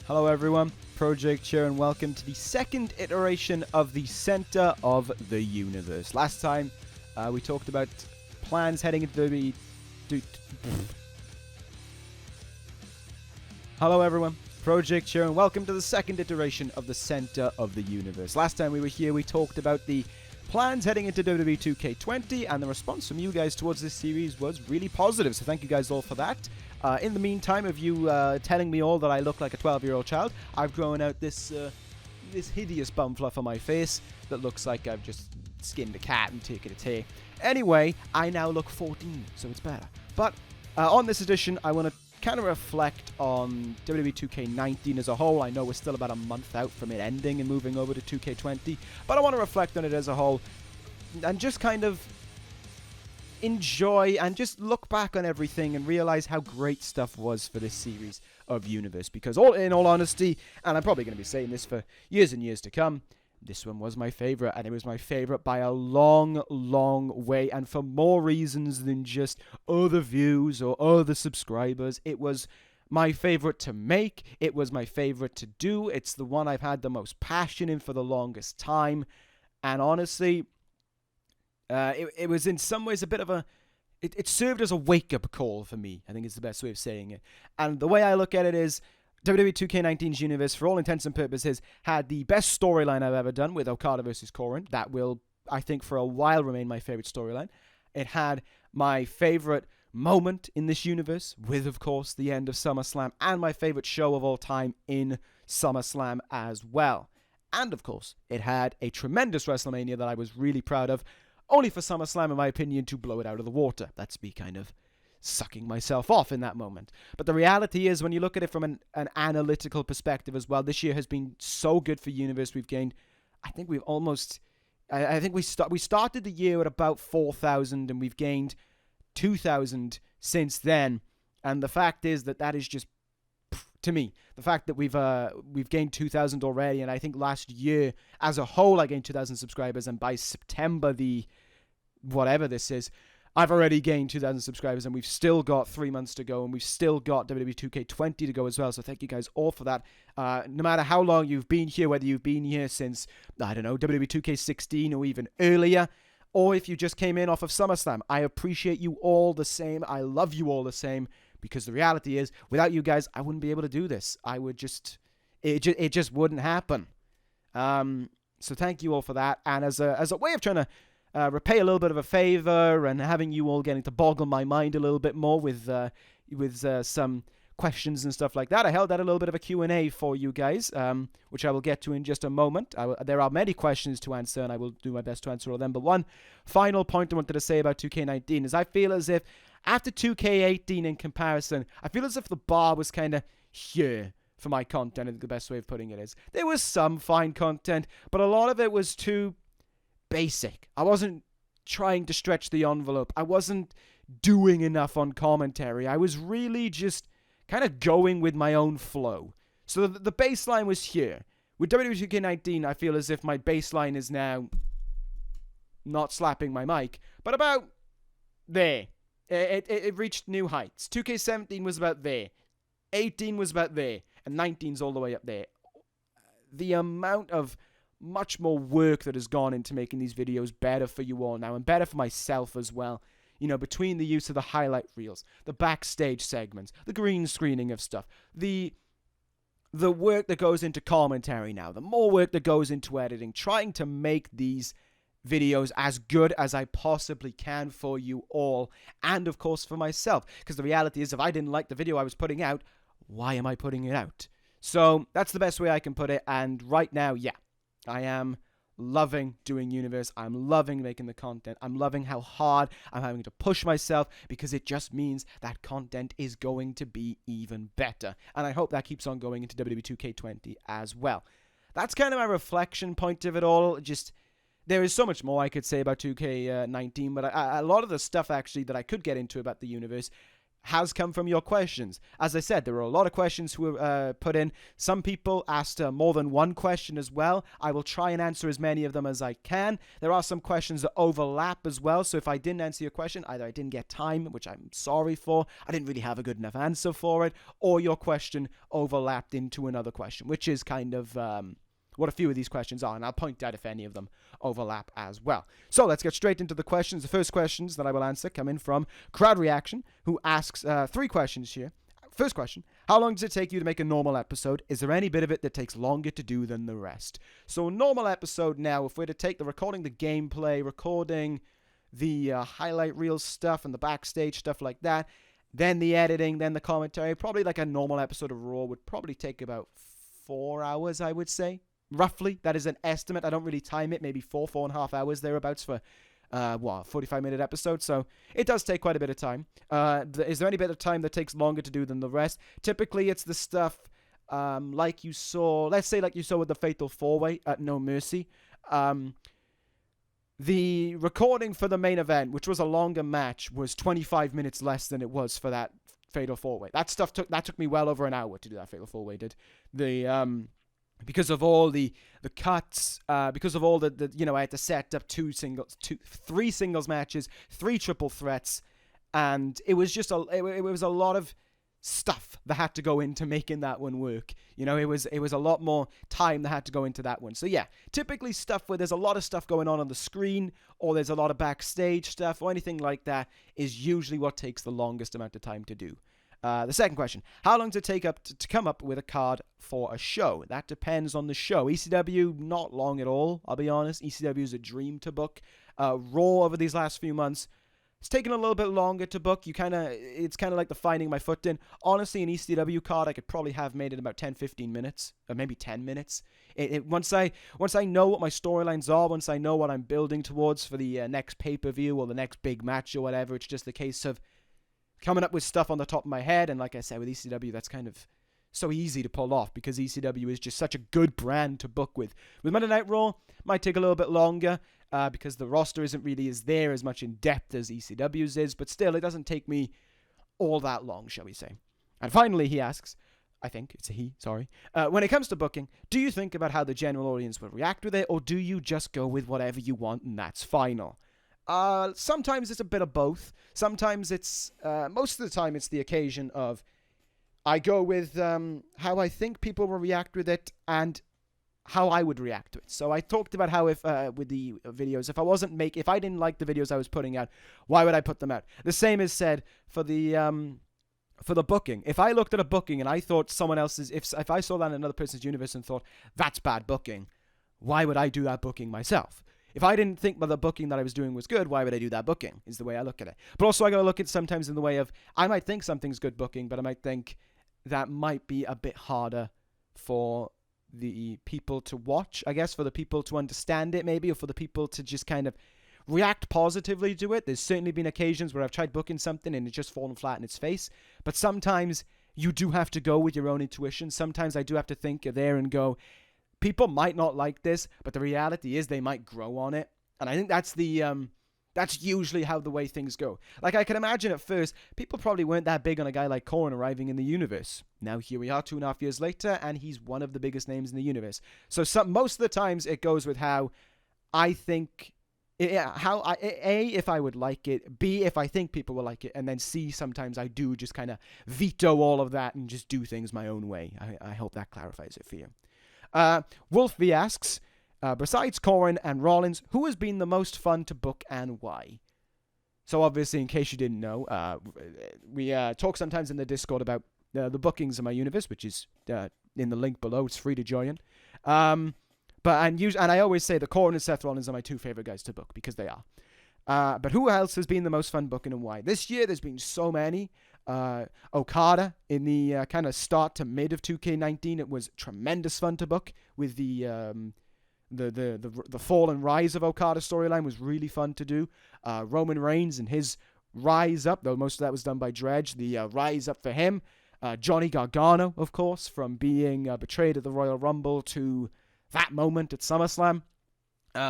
Hello everyone, ProJaked here, and welcome to the second iteration of the Center of the Universe. Last time, we talked about plans heading into WWE. Hello everyone, ProJaked here, and welcome to the second iteration of the Center of the Universe. Last time we were here, we talked about the plans heading into WWE 2K20, and the response from you guys towards this series was really positive, so thank you guys all for that. In the meantime of you telling me all that I look like a 12-year-old child, I've grown out this hideous bum fluff on my face that looks like I've just skinned a cat and taken its hair. Anyway, I now look 14, so it's better. But on this edition, I want to kind of reflect on WWE 2K19 as a whole. I know we're still about a month out from it ending and moving over to 2K20, but I want to reflect on it as a whole and just kind of enjoy and just look back on everything and realize how great stuff was for this series of Universe, because in all honesty, and I'm probably going to be saying this for years and years to come, this one was my favorite, and it was my favorite by a long, long way, and for more reasons than just other views or other subscribers. It was my favorite to make, it was my favorite to do, it's the one I've had the most passion in for the longest time, and honestly, it was in some ways a bit of a... It served as a wake-up call for me, I think is the best way of saying it. And the way I look at it is, WWE 2K19's Universe, for all intents and purposes, had the best storyline I've ever done with Okada versus Correns. That will, I think, for a while remain my favorite storyline. It had my favorite moment in this universe, with, of course, the end of SummerSlam, and my favorite show of all time in SummerSlam as well. And, of course, it had a tremendous WrestleMania that I was really proud of, only for SummerSlam, in my opinion, to blow it out of the water. That's me kind of sucking myself off in that moment. But the reality is, when you look at it from an analytical perspective as well, this year has been so good for Universe. We've gained, I think we've almost, I think we started the year at about 4,000, and we've gained 2,000 since then. And the fact is that is just, to me, the fact that we've gained 2,000 already, and I think last year as a whole I gained 2,000 subscribers, and by September whatever this is, I've already gained 2,000 subscribers, and we've still got 3 months to go, and we've still got WWE 2K20 to go as well, so thank you guys all for that. No matter how long you've been here, whether you've been here since, I don't know, WWE 2K16 or even earlier, or if you just came in off of SummerSlam, I appreciate you all the same. I love you all the same, because the reality is, without you guys, I wouldn't be able to do this. I would just, it just wouldn't happen. So thank you all for that, and as a way of trying to repay a little bit of a favor and having you all getting to boggle my mind a little bit more with some questions and stuff like that, I held out a little bit of a Q&A for you guys, which I will get to in just a moment. There are many questions to answer, and I will do my best to answer all of them. But one final point I wanted to say about 2K19 is I feel as if after 2K18 in comparison, I feel as if the bar was kind of here for my content. I think the best way of putting it is there was some fine content, but a lot of it was too basic. I wasn't trying to stretch the envelope. I wasn't doing enough on commentary. I was really just kind of going with my own flow. So the baseline was here. With WWE 2K19, I feel as if my baseline is now not slapping my mic, but about there. It reached new heights. 2K17 was about there. 18 was about there. And 19's all the way up there. The amount of much more work that has gone into making these videos better for you all now, and better for myself as well. You know, between the use of the highlight reels, the backstage segments, the green screening of stuff, the work that goes into commentary now, the more work that goes into editing, trying to make these videos as good as I possibly can for you all, and of course for myself, because the reality is, if I didn't like the video I was putting out, why am I putting it out? So that's the best way I can put it, and right now, yeah, I am loving doing Universe. I'm loving making the content. I'm loving how hard I'm having to push myself, because it just means that content is going to be even better. And I hope that keeps on going into WWE 2K20 as well. That's kind of my reflection point of it all. Just, there is so much more I could say about 2K19, but a lot of the stuff actually that I could get into about the Universe has come from your questions. As I said, there were a lot of questions who were put in. Some people asked more than one question as well. I will try and answer as many of them as I can. There are some questions that overlap as well, so if I didn't answer your question, either I didn't get time, which I'm sorry for, I didn't really have a good enough answer for it, or your question overlapped into another question, which is kind of what a few of these questions are, and I'll point out if any of them overlap as well. So let's get straight into the questions. The first questions that I will answer come in from Crowd Reaction, who asks 3 questions here. First question, how long does it take you to make a normal episode? Is there any bit of it that takes longer to do than the rest? So a normal episode now, if we're to take the recording the gameplay, recording the highlight reel stuff and the backstage stuff like that, then the editing, then the commentary, probably like a normal episode of Raw would probably take about 4 hours, I would say. Roughly, that is an estimate. I don't really time it. Maybe 4.5 hours thereabouts for 45-minute episode. So it does take quite a bit of time. Is there any bit of time that takes longer to do than the rest? Typically, it's the stuff like you saw. Let's say like you saw with the Fatal 4-Way at No Mercy. The recording for the main event, which was a longer match, was 25 minutes less than it was for that Fatal 4-Way. That took me well over an hour to do that Fatal 4-Way. Because of all the cuts, because of all the I had to set up 3 singles matches, 3 triple threats, and it was just it was a lot of stuff that had to go into making that one work. It was a lot more time that had to go into that one. So yeah, typically stuff where there's a lot of stuff going on the screen, or there's a lot of backstage stuff, or anything like that, is usually what takes the longest amount of time to do. The second question, how long does it take to come up with a card for a show? That depends on the show. ECW, not long at all, I'll be honest. ECW is a dream to book. Raw over these last few months, it's taken a little bit longer to book. It's kind of like the finding my foot in. Honestly, an ECW card I could probably have made in about 10-15 minutes, or maybe 10 minutes. Once I know what my storylines are, once I know what I'm building towards for the next pay-per-view or the next big match or whatever, it's just a case of coming up with stuff on the top of my head. And like I said, with ECW, that's kind of so easy to pull off because ECW is just such a good brand to book with. With Monday Night Raw, might take a little bit longer because the roster isn't really as much in depth as ECW's is, but still, it doesn't take me all that long, shall we say. And finally, he asks, I think it's a he, sorry. When it comes to booking, do you think about how the general audience will react with it, or do you just go with whatever you want and that's final? Sometimes it's a bit of both. Sometimes it's, most of the time it's the occasion of, I go with how I think people will react with it and how I would react to it. So I talked about how if, with the videos, if I didn't like the videos I was putting out, why would I put them out? The same is said for the booking. If I looked at a booking and I thought someone else's, if I saw that in another person's universe and thought, that's bad booking, why would I do that booking myself? If I didn't think the booking that I was doing was good, why would I do that booking, is the way I look at it. But also I got to look at it sometimes in the way of, I might think something's good booking, but I might think that might be a bit harder for the people to watch, I guess, for the people to understand it maybe, or for the people to just kind of react positively to it. There's certainly been occasions where I've tried booking something and it's just fallen flat in its face. But sometimes you do have to go with your own intuition. Sometimes I do have to think there and go, people might not like this, but the reality is they might grow on it. And I think that's that's usually how the way things go. Like, I can imagine at first, people probably weren't that big on a guy like Correns arriving in the universe. Now here we are 2.5 years later, and he's one of the biggest names in the universe. So most of the times it goes with how I think, if I would like it, B, if I think people will like it, and then C, sometimes I do just kind of veto all of that and just do things my own way. I hope that clarifies it for you. Wolf V asks, besides Correns and Rollins, who has been the most fun to book and why? So obviously, in case you didn't know, we talk sometimes in the Discord about the bookings of my universe, which is in the link below. It's free to join. And I always say that Cornus and Seth Rollins are my 2 favorite guys to book because they are. But who else has been the most fun booking and why? This year, there's been so many. Okada in the kind of start to mid of 2K19, it was tremendous fun to book with the fall and rise of Okada storyline was really fun to do. Roman Reigns and his rise up, though most of that was done by Dredge, the rise up for him. Johnny Gargano, of course, from being betrayed at the Royal Rumble to that moment at SummerSlam.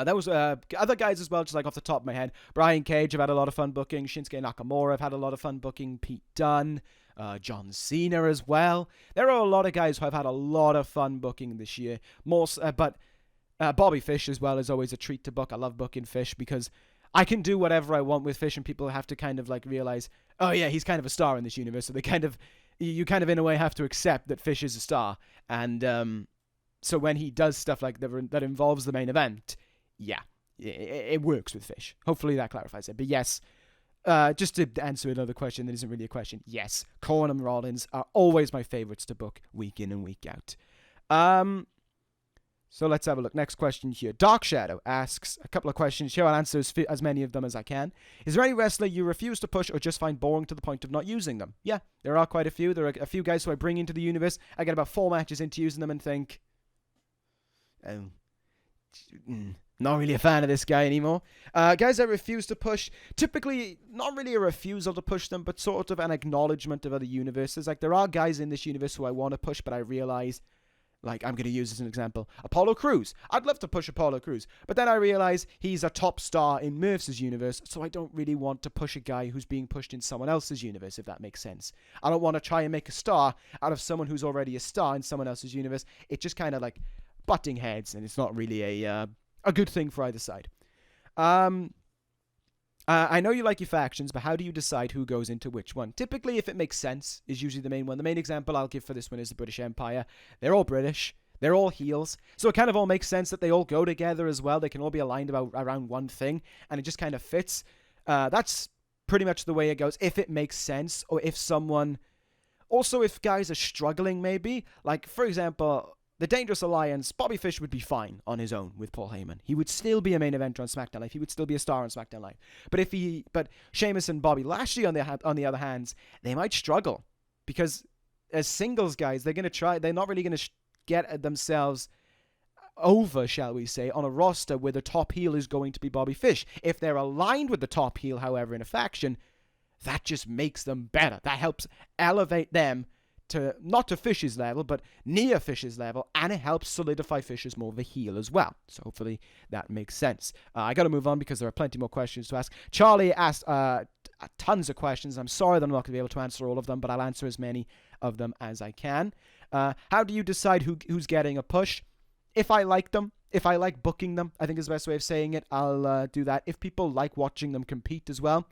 There was other guys as well, just like off the top of my head. Brian Cage, I've had a lot of fun booking. Shinsuke Nakamura, I've had a lot of fun booking. Pete Dunne, John Cena as well. There are a lot of guys who I've had a lot of fun booking this year. But Bobby Fish as well is always a treat to book. I love booking Fish because I can do whatever I want with Fish, and people have to kind of like realize, oh yeah, he's kind of a star in this universe. So you kind of in a way have to accept that Fish is a star. And so when he does stuff like that involves the main event, yeah, it works with Fish. Hopefully that clarifies it. But yes, just to answer another question that isn't really a question, yes, Corn and Rollins are always my favorites to book week in and week out. So let's have a look. Next question here. Dark Shadow asks a couple of questions here. I'll answer as many of them as I can. Is there any wrestler you refuse to push or just find boring to the point of not using them? Yeah, there are quite a few. There are a few guys who I bring into the universe. I get about 4 matches into using them and think, not really a fan of this guy anymore. Guys I refuse to push, typically not really a refusal to push them, but sort of an acknowledgement of other universes. Like, there are guys in this universe who I want to push, but I realize, like, I'm going to use as an example, Apollo Crews. I'd love to push Apollo Crews, but then I realize he's a top star in Murph's universe, so I don't really want to push a guy who's being pushed in someone else's universe, if that makes sense. I don't want to try and make a star out of someone who's already a star in someone else's universe. It just kind of like butting heads, and it's not really a good thing for either side. I know you like your factions, but how do you decide who goes into which one? Typically, if it makes sense, is usually the main one. The main example I'll give for this one is the British Empire. They're all British. They're all heels. So it kind of all makes sense that they all go together as well. They can all be aligned around one thing, and it just kind of fits. That's pretty much the way it goes, if it makes sense, or if someone... Also, if guys are struggling, maybe. Like, for example... The Dangerous Alliance, Bobby Fish would be fine on his own with Paul Heyman. He would still be a main eventer on SmackDown Live. He would still be a star on SmackDown Live. But Sheamus and Bobby Lashley, on the other hand, they might struggle because as singles guys, they're not really going to get themselves over, shall we say, on a roster where the top heel is going to be Bobby Fish. If they're aligned with the top heel, however, in a faction, that just makes them better. That helps elevate them to not to Fish's level, but near Fish's level, and it helps solidify Fish as more of a heel as well. So hopefully that makes sense. I got to move on because there are plenty more questions to ask. Charlie asked tons of questions. I'm sorry that I'm not going to be able to answer all of them, but I'll answer as many of them as I can. How do you decide who's getting a push? If I like them, if I like booking them, I think is the best way of saying it, I'll do that. If people like watching them compete as well,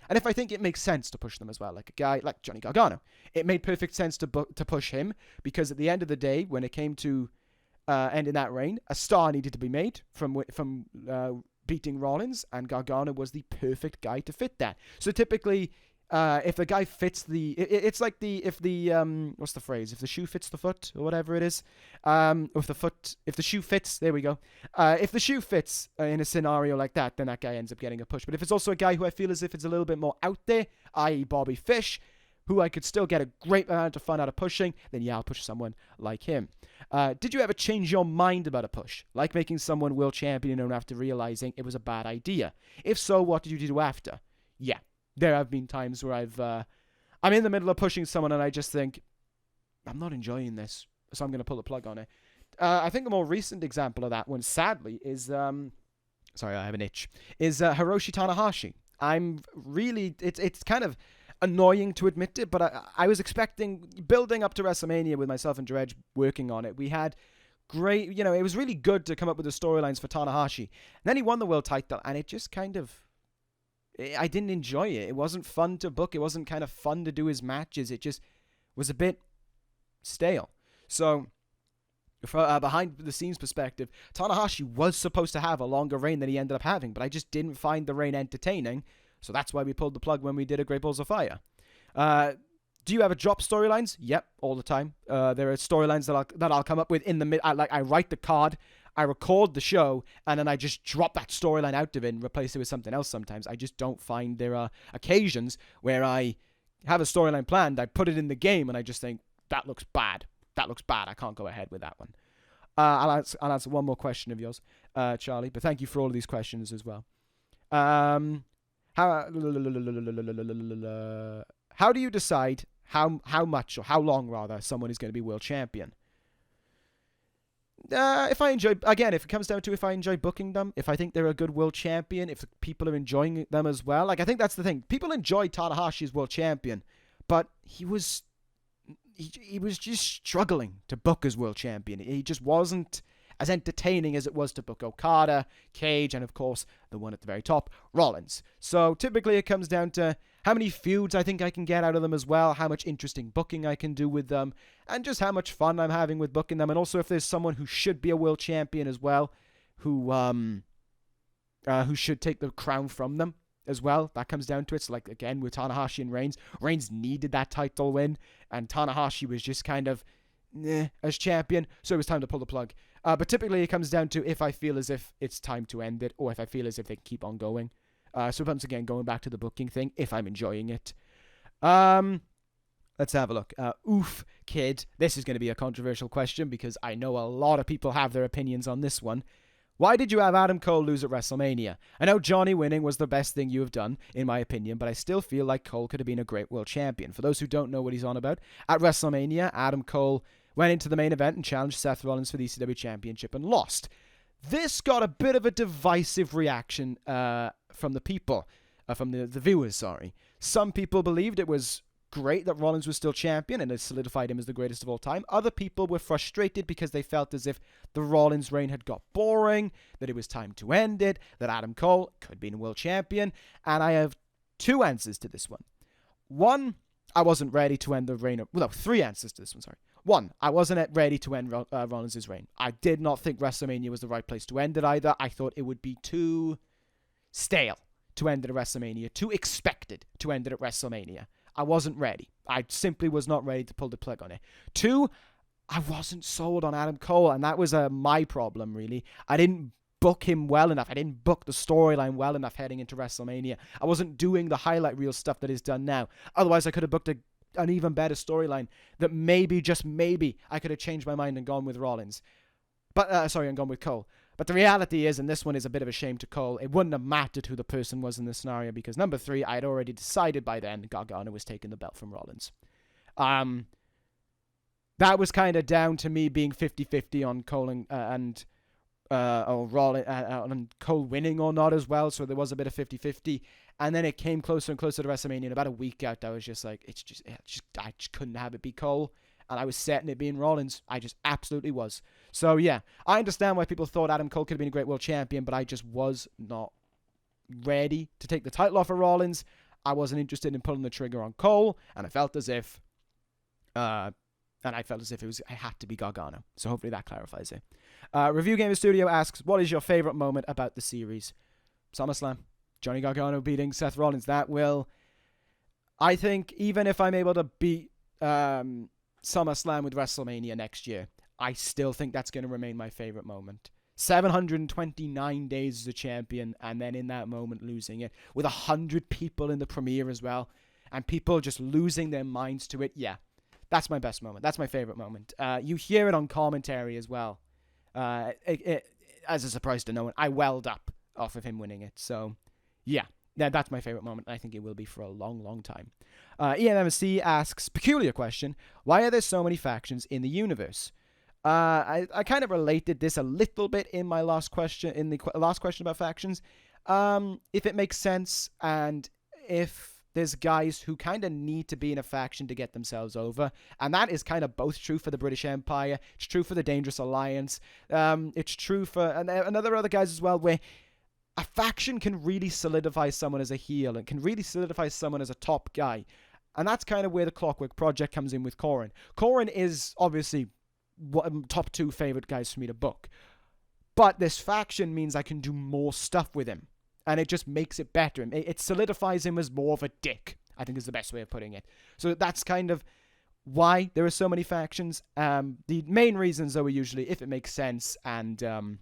and if I think it makes sense to push them as well, like a guy like Johnny Gargano, it made perfect sense to push him because at the end of the day, when it came to ending that reign, a star needed to be made from beating Rollins, and Gargano was the perfect guy to fit that. So typically, if the guy fits it's like if the shoe fits the foot or whatever it is, if the shoe fits, there we go. If the shoe fits in a scenario like that, then that guy ends up getting a push. But if it's also a guy who I feel as if it's a little bit more out there, i.e. Bobby Fish, who I could still get a great amount of fun out of pushing, then yeah, I'll push someone like him. Did you ever change your mind about a push? Like making someone world champion and after realizing it was a bad idea? If so, what did you do after? Yeah. There have been times where I'm in the middle of pushing someone and I just think, I'm not enjoying this, so I'm going to pull the plug on it. I think the more recent example of that one, sadly, is, sorry, I have an itch, is Hiroshi Tanahashi. It's kind of annoying to admit it, but I was expecting, building up to WrestleMania with myself and Dredge working on it, we had great, it was really good to come up with the storylines for Tanahashi. And then he won the world title, and it just kind of... I didn't enjoy it. It wasn't fun to book. It wasn't kind of fun to do his matches. It just was a bit stale. So, from behind the scenes perspective, Tanahashi was supposed to have a longer reign than he ended up having, but I just didn't find the reign entertaining. So that's why we pulled the plug when we did a Great Balls of Fire. Do you ever drop storylines? Yep, all the time. There are storylines that I'll come up with in the mid. I write the card. I record the show, and then I just drop that storyline out of it and replace it with something else sometimes. I just don't find there are occasions where I have a storyline planned, I put it in the game, and I just think, that looks bad. That looks bad. I can't go ahead with that one. I'll answer one more question of yours, Charlie, but thank you for all of these questions as well. How do you decide how much, or how long, rather, someone is going to be world champion? If I enjoy, again, if it comes down to if I enjoy booking them, if I think they're a good world champion, if people are enjoying them as well. Like, I think that's the thing. People enjoy Tanahashi as world champion, but he was just struggling to book as world champion. He just wasn't as entertaining as it was to book Okada, Cage, and of course, the one at the very top, Rollins. So typically it comes down to how many feuds I think I can get out of them as well, how much interesting booking I can do with them, and just how much fun I'm having with booking them. And also if there's someone who should be a world champion as well, who should take the crown from them as well. That comes down to it. So like, again, with Tanahashi and Reigns, Reigns needed that title win, and Tanahashi was just kind of as champion, so it was time to pull the plug. But typically it comes down to if I feel as if it's time to end it, or if I feel as if they can keep on going. So once again, going back to the booking thing, if I'm enjoying it. Let's have a look. Oof, kid. This is going to be a controversial question because I know a lot of people have their opinions on this one. Why did you have Adam Cole lose at WrestleMania? I know Johnny winning was the best thing you have done, in my opinion, but I still feel like Cole could have been a great world champion. For those who don't know what he's on about, at WrestleMania, Adam Cole went into the main event and challenged Seth Rollins for the ECW Championship and lost. This got a bit of a divisive reaction from the people, from the viewers, sorry. Some people believed it was great that Rollins was still champion and it solidified him as the greatest of all time. Other people were frustrated because they felt as if the Rollins reign had got boring, that it was time to end it, that Adam Cole could be a world champion. And I have two answers to this one. One, I wasn't ready to end the reign of... Well, no, three answers to this one, sorry. One, I wasn't ready to end Rollins' reign. I did not think WrestleMania was the right place to end it either. I thought it would be too stale to end it at WrestleMania, too expected to end it at WrestleMania. I wasn't ready. I simply was not ready to pull the plug on it. Two, I wasn't sold on Adam Cole, and that was my problem, really. I didn't book him well enough. I didn't book the storyline well enough heading into WrestleMania. I wasn't doing the highlight reel stuff that is done now. Otherwise, I could have booked an even better storyline that maybe, just maybe, I could have changed my mind and gone with Rollins. And gone with Cole. But the reality is, and this one is a bit of a shame to Cole, it wouldn't have mattered who the person was in this scenario because number 3, I had already decided by then Gargano was taking the belt from Rollins. That was kind of down to me being 50-50 on Cole and Cole winning or not as well, so there was a bit of 50-50. And then it came closer and closer to WrestleMania, and about a week out, I was just like, I just couldn't have it be Cole. And I was setting it being Rollins. I just absolutely was. So, yeah, I understand why people thought Adam Cole could have been a great world champion, but I just was not ready to take the title off of Rollins. I wasn't interested in pulling the trigger on Cole, and I felt as if I had to be Gargano. So hopefully that clarifies it. Review Gamer Studio asks, what is your favorite moment about the series? SummerSlam. Johnny Gargano beating Seth Rollins. That will, I think, even if I'm able to beat SummerSlam with WrestleMania next year, I still think that's going to remain my favorite moment. 729 days as a champion, and then in that moment losing it, with 100 people in the premiere as well, and people just losing their minds to it. Yeah, that's my best moment. That's my favorite moment. You hear it on commentary as well. As a surprise to no one, I welled up off of him winning it. So, yeah. That's my favorite moment. I think it will be for a long, long time. EMMC asks, peculiar question, why are there so many factions in the universe? I kind of related this a little bit in my last question, last question about factions. If it makes sense, and if there's guys who kind of need to be in a faction to get themselves over, and that is kind of both true for the British Empire, it's true for the Dangerous Alliance, it's true for other guys as well, where a faction can really solidify someone as a heel and can really solidify someone as a top guy. And that's kind of where the Clockwork Project comes in with Corren. Corren is obviously top 2 favorite guys for me to book. But this faction means I can do more stuff with him. And it just makes it better. It solidifies him as more of a dick, I think is the best way of putting it. So that's kind of why there are so many factions. The main reasons, though, are usually if it makes sense and...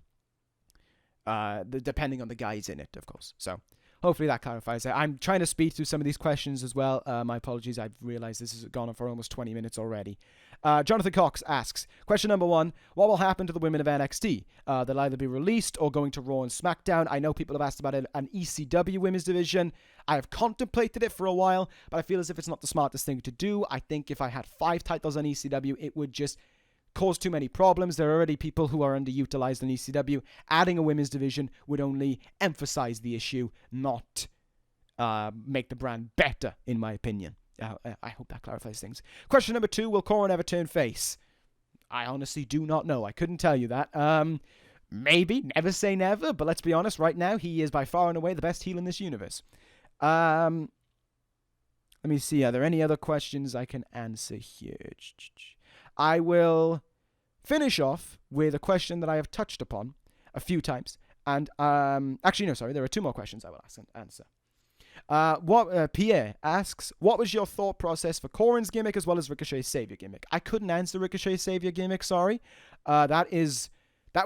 depending on the guys in it, of course. So hopefully that clarifies it. I'm trying to speed through some of these questions as well. My apologies. I've realized this has gone on for almost 20 minutes already. Jonathan Cox asks, question number 1, what will happen to the women of NXT? They'll either be released or going to Raw and SmackDown. I know people have asked about an ECW women's division. I have contemplated it for a while, but I feel as if it's not the smartest thing to do. I think if I had 5 titles on ECW, it would just cause too many problems. There are already people who are underutilized in ECW. Adding a women's division would only emphasize the issue, not make the brand better, in my opinion. I hope that clarifies things. Question number 2, will Corrin ever turn face? I honestly do not know. I couldn't tell you that. Maybe. Never say never. But let's be honest. Right now, he is by far and away the best heel in this universe. Let me see. Are there any other questions I can answer here? I will finish off with a question that I have touched upon a few times. And actually, no, sorry. There are 2 more questions I will answer. Pierre asks, what was your thought process for Corrin's gimmick as well as Ricochet's Savior gimmick? I couldn't answer Ricochet's Savior gimmick, sorry. That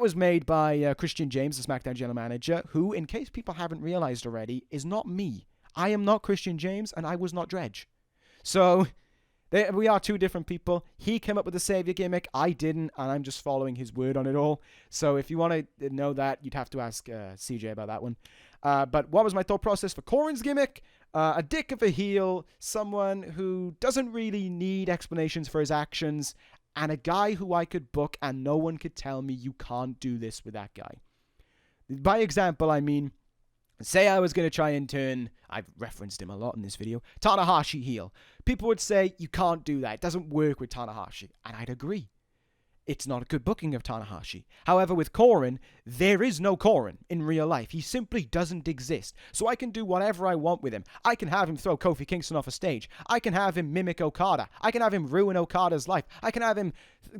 was made by Christian James, the SmackDown General Manager, who, in case people haven't realized already, is not me. I am not Christian James, and I was not Dredge. So, we are 2 different people. He came up with the Savior gimmick. I didn't, and I'm just following his word on it all. So, if you want to know that, you'd have to ask CJ about that one. But what was my thought process for Corrin's gimmick? A dick of a heel, someone who doesn't really need explanations for his actions, and a guy who I could book and no one could tell me you can't do this with that guy. By example, I mean, say I was going to try and turn, I've referenced him a lot in this video, Tanahashi heel. People would say, you can't do that. It doesn't work with Tanahashi. And I'd agree. It's not a good booking of Tanahashi. However, with Corrin, there is no Corrin in real life. He simply doesn't exist. So I can do whatever I want with him. I can have him throw Kofi Kingston off a stage. I can have him mimic Okada. I can have him ruin Okada's life. I can have him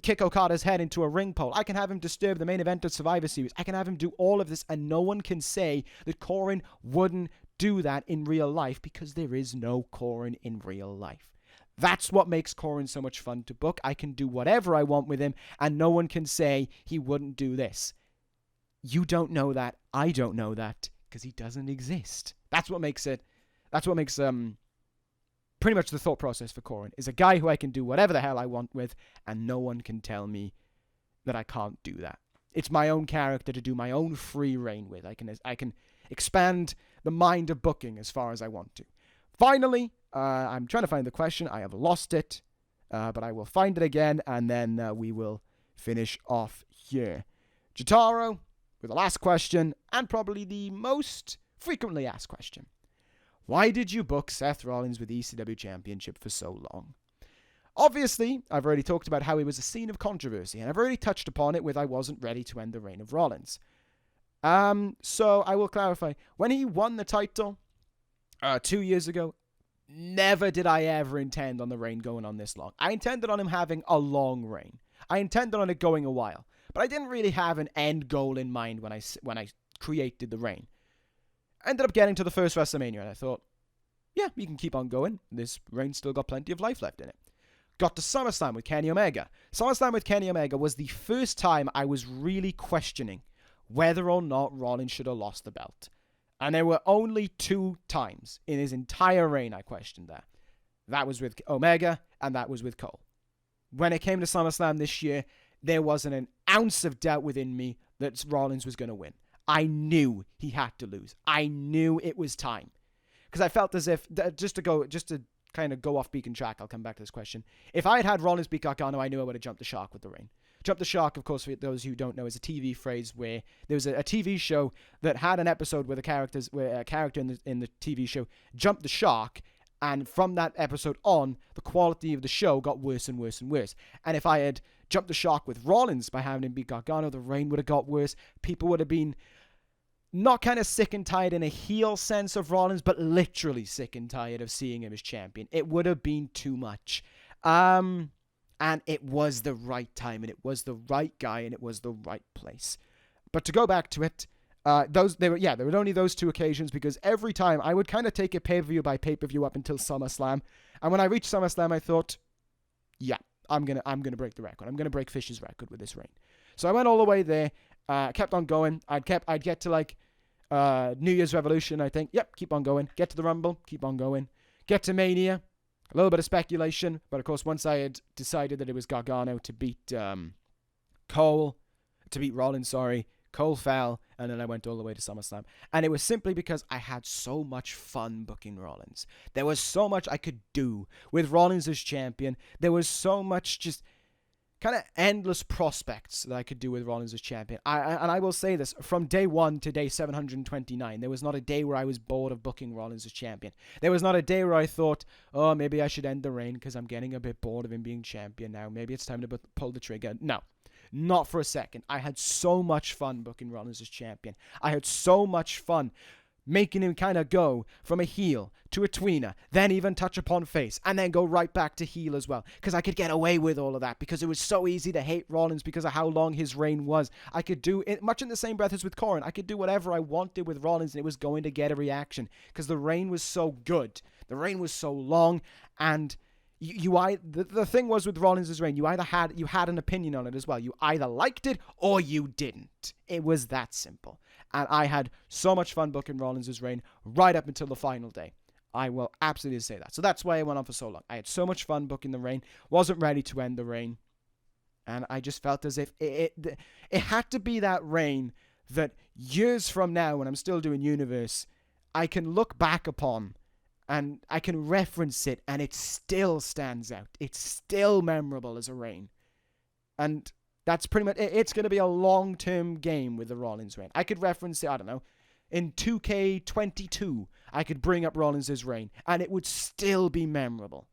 kick Okada's head into a ring pole. I can have him disturb the main event of Survivor Series. I can have him do all of this, and no one can say that Corrin wouldn't do that in real life because there is no Corrin in real life. That's what makes Corrin so much fun to book. I can do whatever I want with him, and no one can say he wouldn't do this. You don't know that. I don't know that, because he doesn't exist. That's what makes it. That's what makes pretty much the thought process for Corrin is a guy who I can do whatever the hell I want with, and no one can tell me that I can't do that. It's my own character to do my own free reign with. I can expand the mind of booking as far as I want to. Finally, I'm trying to find the question. I have lost it, but I will find it again, and then we will finish off here. Jotaro, with the last question, and probably the most frequently asked question. Why did you book Seth Rollins with the ECW Championship for so long? Obviously, I've already talked about how he was a scene of controversy, and I've already touched upon it with I wasn't ready to end the reign of Rollins. So I will clarify. When he won the title 2 years ago, never did I ever intend on the reign going on this long. I intended on him having a long reign. I intended on it going a while. But I didn't really have an end goal in mind when I created the reign. I ended up getting to the first WrestleMania, and I thought, yeah, we can keep on going. This reign's still got plenty of life left in it. Got to SummerSlam with Kenny Omega. SummerSlam with Kenny Omega was the first time I was really questioning whether or not Rollins should have lost the belt. And there were only 2 times in his entire reign I questioned that. That was with Omega, and that was with Cole. When it came to SummerSlam this year, there wasn't an ounce of doubt within me that Rollins was going to win. I knew he had to lose. I knew it was time. Because I felt as if, just to kind of go off beacon track, I'll come back to this question. If I had had Rollins beat Gargano, I knew I would have jumped the shark with the reign. Jump the shark, of course, for those who don't know, is a TV phrase where there was a TV show that had an episode where a character in the TV show jumped the shark, and from that episode on, the quality of the show got worse and worse and worse. And if I had jumped the shark with Rollins by having him beat Gargano, the reign would have got worse. People would have been not kind of sick and tired in a heel sense of Rollins, but literally sick and tired of seeing him as champion. It would have been too much. And it was the right time, and it was the right guy, and it was the right place. But to go back to it, there were only those 2 occasions, because every time I would kind of take it pay-per-view by pay-per-view up until SummerSlam. And when I reached SummerSlam, I thought, yeah, I'm gonna break the record. I'm gonna break Fish's record with this reign. So I went all the way there, kept on going. I'd get to like New Year's Revolution, I think. Yep, keep on going. Get to the Rumble, keep on going. Get to Mania. A little bit of speculation, but of course, once I had decided that it was Gargano to beat Rollins, Cole fell, and then I went all the way to SummerSlam. And it was simply because I had so much fun booking Rollins. There was so much I could do with Rollins as champion. There was so much just kind of endless prospects that I could do with Rollins as champion. And I will say this, from day 1 to day 729, there was not a day where I was bored of booking Rollins as champion. There was not a day where I thought, oh, maybe I should end the reign because I'm getting a bit bored of him being champion now. Maybe it's time to pull the trigger. No, not for a second. I had so much fun booking Rollins as champion. I had so much fun making him kind of go from a heel to a tweener, then even touch upon face, and then go right back to heel as well. Because I could get away with all of that, because it was so easy to hate Rollins because of how long his reign was. I could do it much in the same breath as with Corrin. I could do whatever I wanted with Rollins, and it was going to get a reaction, because the reign was so good. The reign was so long, and the thing was with Rollins' reign, you had an opinion on it as well. You either liked it or you didn't. It was that simple. And I had so much fun booking Rollins' reign right up until the final day. I will absolutely say that. So that's why I went on for so long. I had so much fun booking the reign, wasn't ready to end the reign, and I just felt as if it had to be that reign that years from now, when I'm still doing Universe, I can look back upon and I can reference it, and it still stands out. It's still memorable as a reign. And that's pretty much it. It's going to be a long-term game with the Rollins reign. I could reference it, I don't know, in 2K22, I could bring up Rollins' reign, and it would still be memorable.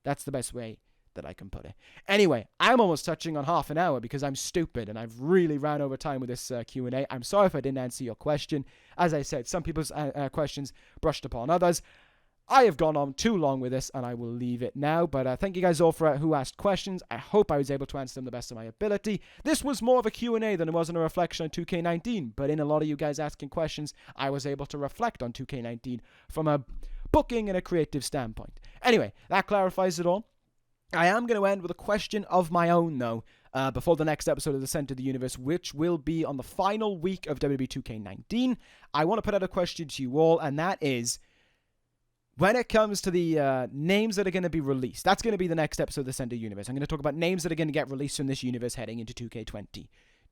That's the best way that I can put it. Anyway, I'm almost touching on half an hour because I'm stupid, and I've really ran over time with this Q&A. I'm sorry if I didn't answer your question. As I said, some people's questions brushed upon others. I have gone on too long with this, and I will leave it now. But thank you guys all for who asked questions. I hope I was able to answer them the best of my ability. This was more of a Q&A than it was a reflection on 2K19. But in a lot of you guys asking questions, I was able to reflect on 2K19 from a booking and a creative standpoint. Anyway, that clarifies it all. I am going to end with a question of my own, though, before the next episode of The Center of the Universe, which will be on the final week of WWE 2K19. I want to put out a question to you all, and that is, when it comes to the names that are going to be released, that's going to be the next episode of the Center Universe. I'm going to talk about names that are going to get released from this universe heading into 2K20.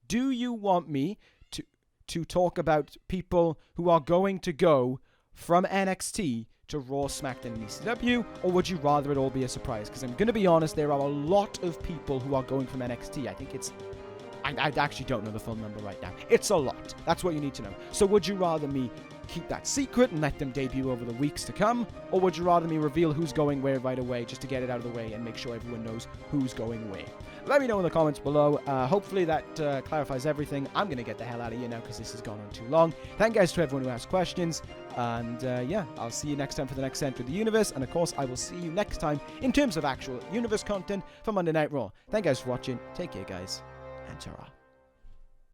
Do you want me to talk about people who are going to go from NXT to Raw, SmackDown, and ECW, or would you rather it all be a surprise? Because I'm going to be honest, there are a lot of people who are going from NXT. I think it's... I actually don't know the full number right now. It's a lot. That's what you need to know. So would you rather me keep that secret and let them debut over the weeks to come, or would you rather me reveal who's going where right away just to get it out of the way and make sure everyone knows who's going where? Let me know in the comments below. Hopefully that clarifies everything. I'm going to get the hell out of here now because this has gone on too long. Thank you guys to everyone who asked questions. And yeah, I'll see you next time for the next Center of the Universe. And of course, I will see you next time in terms of actual Universe content for Monday Night Raw. Thank you guys for watching. Take care, guys. And ta-ra.